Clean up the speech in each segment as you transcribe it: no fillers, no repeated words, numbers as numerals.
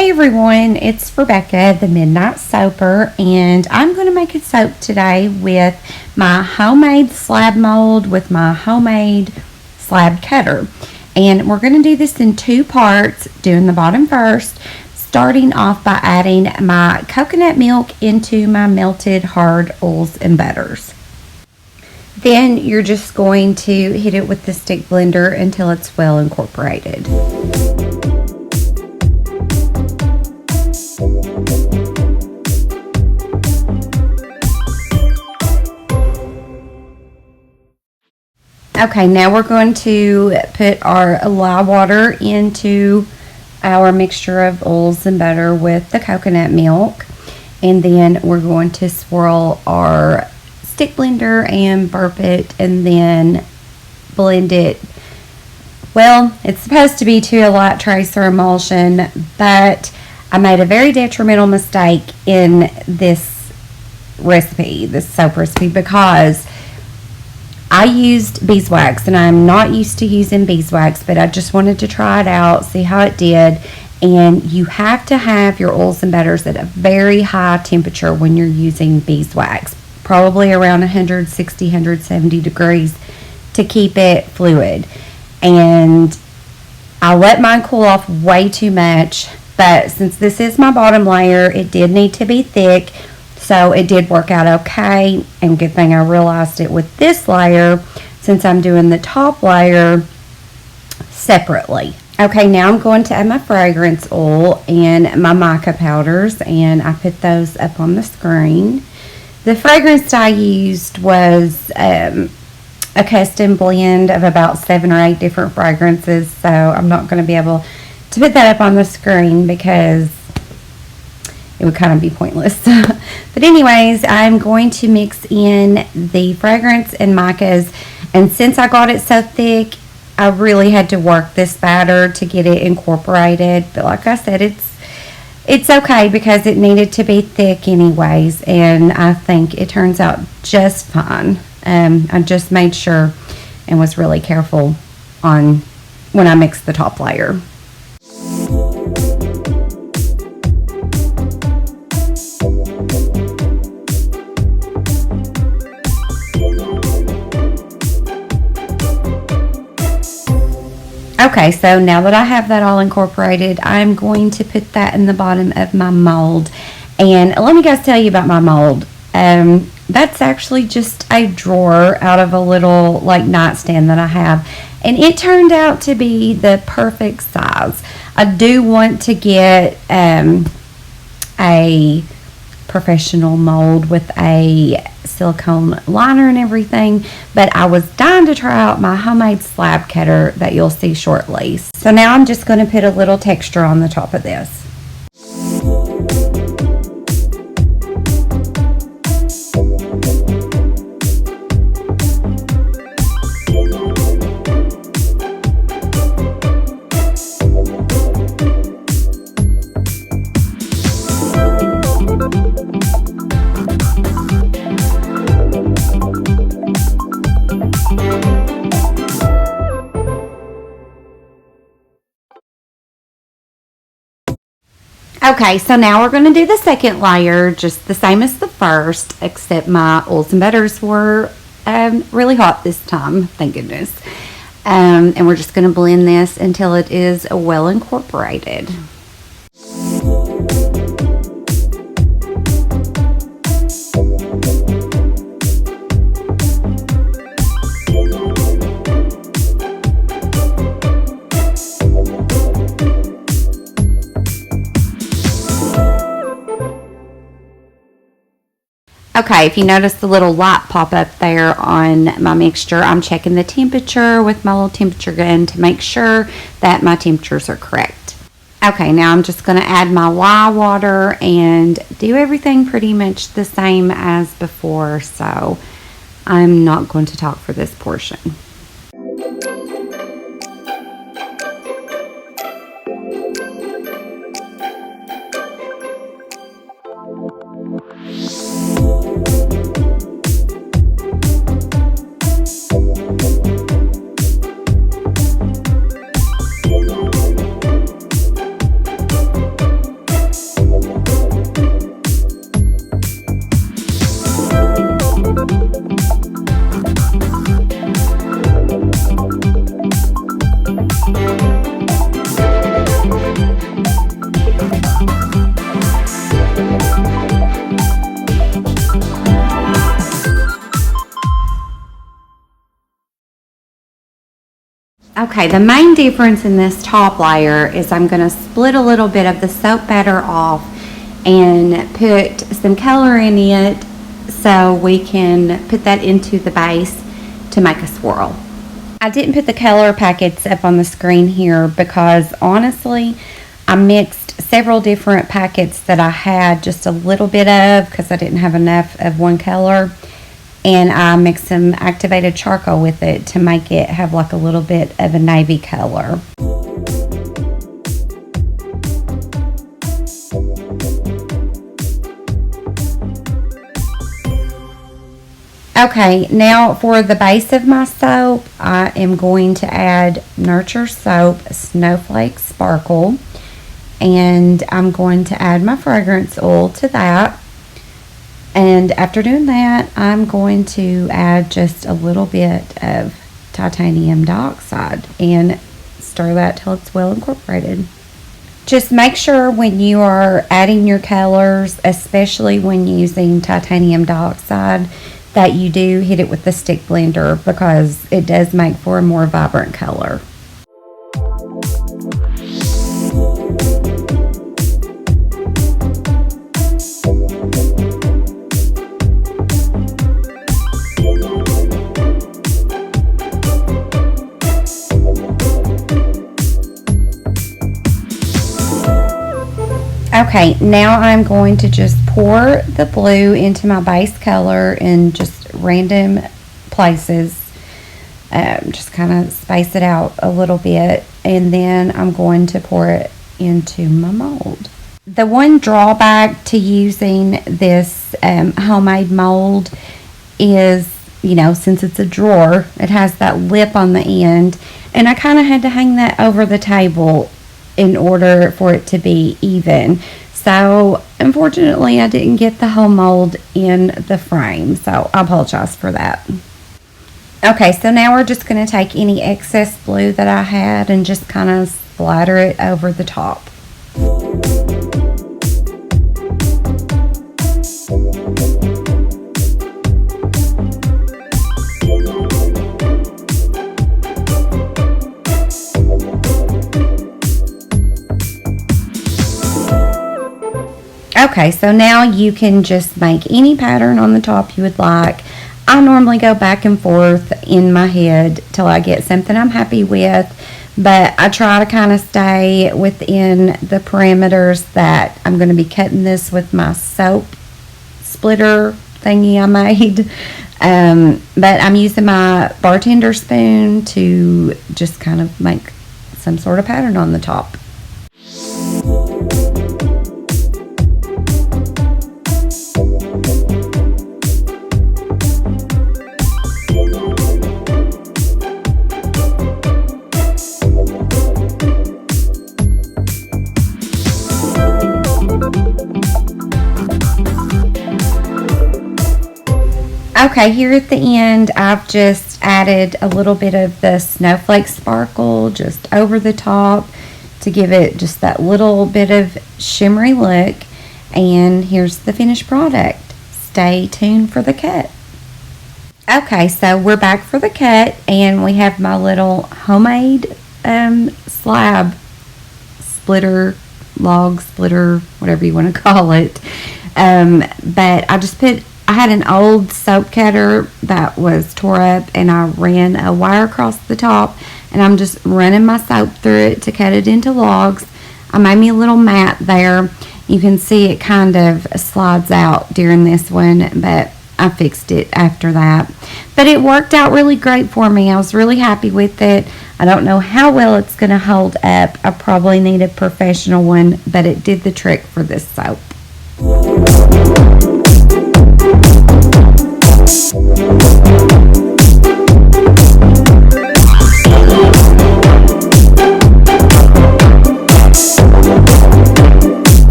Hey everyone, it's Rebecca, the Midnight Soaper, and I'm going to make a soap today with my homemade slab mold with my homemade slab cutter. And we're going to do this in two parts, doing the bottom first, starting off by adding my coconut milk into my melted hard oils and butters. Then you're just going to hit it with the stick blender until it's well incorporated. Okay, now we're going to put our lye water into our mixture of oils and butter with the coconut milk, and then we're going to swirl our stick blender and burp it and then blend it. Well, it's supposed to be to a light tracer emulsion, but I made a very detrimental mistake in this recipe, this soap recipe, because I used beeswax, and I'm not used to using beeswax, but I just wanted to try it out, see how it did. And you have to have your oils and butters at a very high temperature when you're using beeswax, probably around 160, 170 degrees to keep it fluid. And I let mine cool off way too much, but since this is my bottom layer, it did need to be thick. So it did work out okay, and good thing I realized it with this layer since I'm doing the top layer separately. Okay, now I'm going to add my fragrance oil and my mica powders, and I put those up on the screen. The fragrance I used was a custom blend of about 7 or 8 different fragrances, so I'm not going to be able to put that up on the screen because it would kind of be pointless. But anyways, I'm going to mix in the fragrance and micas, and since I got it so thick, I really had to work this batter to get it incorporated. But like I said, it's okay because it needed to be thick anyways, and I think it turns out just fine. I just made sure and was really careful on when I mixed the top layer. Okay, so now that I have that all incorporated, I'm going to put that in the bottom of my mold. And let me guys tell you about my mold. That's actually just a drawer out of a little like nightstand that I have. And it turned out to be the perfect size. I do want to get a professional mold with a silicone liner and everything, but I was dying to try out my homemade slab cutter that you'll see shortly. So now I'm just going to put a little texture on the top of this. Okay, so now we're going to do the second layer, just the same as the first, except my oils and butters were really hot this time, thank goodness. And we're just going to blend this until it is well incorporated. Okay, if you notice the little light pop up there on my mixture, I'm checking the temperature with my little temperature gun to make sure that my temperatures are correct. Okay, now I'm just going to add my lye water and do everything pretty much the same as before, so I'm not going to talk for this portion. Okay, the main difference in this top layer is I'm going to split a little bit of the soap batter off and put some color in it so we can put that into the base to make a swirl. I didn't put the color packets up on the screen here because honestly I mixed several different packets that I had just a little bit of because I didn't have enough of one color, and I mixed some activated charcoal with it to make it have like a little bit of a navy color. Okay, now for the base of my soap, I am going to add Nurture Soap Snowflake Sparkle, and I'm going to add my fragrance oil to that. And after doing that, I'm going to add just a little bit of titanium dioxide and stir that till it's well incorporated. Just make sure when you are adding your colors, especially when using titanium dioxide, that you do hit it with the stick blender because it does make for a more vibrant color. Okay, now I'm going to just pour the blue into my base color in just random places. Just kind of space it out a little bit, and then I'm going to pour it into my mold. The one drawback to using this homemade mold is, since it's a drawer, it has that lip on the end, and I kind of had to hang that over the table in order for it to be even. So unfortunately I didn't get the whole mold in the frame, so I apologize for that. Okay, so now we're just going to take any excess blue that I had and just kind of splatter it over the top. Okay, so now you can just make any pattern on the top you would like. I normally go back and forth in my head till I get something I'm happy with, but I try to kind of stay within the parameters that I'm going to be cutting this with my soap splitter thingy I made. But I'm using my bartender spoon to just kind of make some sort of pattern on the top. Okay, here at the end, I've just added a little bit of the snowflake sparkle just over the top to give it just that little bit of shimmery look. And here's the finished product. Stay tuned for the cut. Okay, so we're back for the cut, and we have my little homemade slab splitter, log splitter, whatever you want to call it. But I had an old soap cutter that was tore up, and I ran a wire across the top, and I'm just running my soap through it to cut it into logs. I made me a little mat there. You can see it kind of slides out during this one, but I fixed it after that. But it worked out really great for me. I was really happy with it. I don't know how well it's going to hold up. I probably need a professional one, but it did the trick for this soap.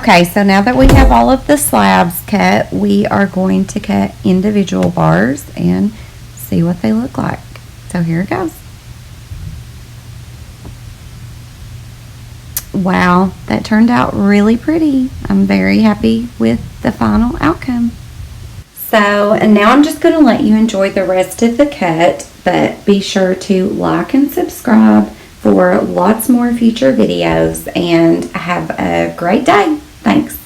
Okay, so now that we have all of the slabs cut, we are going to cut individual bars and see what they look like. So here it goes. Wow, that turned out really pretty. I'm very happy with the final outcome. So, and now I'm just going to let you enjoy the rest of the cut, but be sure to like and subscribe for lots more future videos, and have a great day. Thanks.